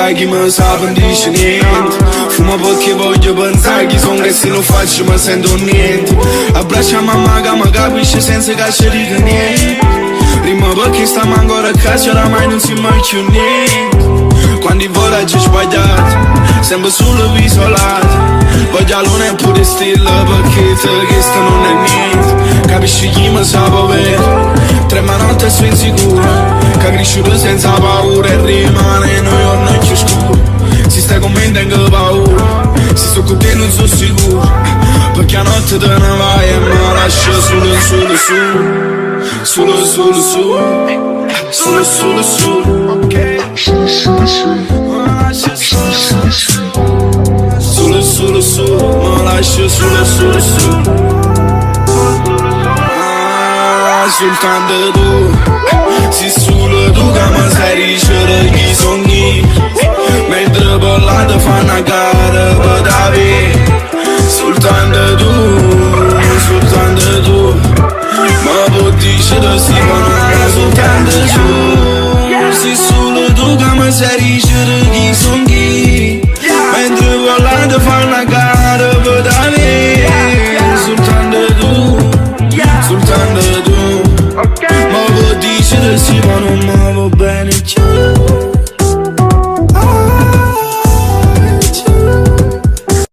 sai che mi sa non dice niente. Fumo perché voglio pensare che son che se non faccio mi sento niente. Abbraccia mamma che mi capisce senza che ci dica niente. Rima perché stiamo ancora a casa, oramai non si mai più niente. Quando i volaggi sbagliati, sempre solo isolato. Voglio la luna e pure stille perché te questo non è niente. Capisci chi mi sa povero, trema notte e sono insicuro. Che cresciuto senza paura e rimane noi giorno più scuro. Si stai con me tengo paura, se sto con te non sono sicuro. Perché a notte te ne vai e mi lascio solo, solo, solo. Solo, solo, solo. Solo, solo, solo. Solo, solo, solo. Solo, solo, solo. Mi lascio solo, solo, solo. Soltanto tu, sei solo tu che mi sai dicere chi son chi. Mentre parlate fa una gara per davvero. Soltanto tu, ma può dire si fa soltanto tu. Sei solo tu che mi sai dicere chi son chi. Mentre parlate fa una gara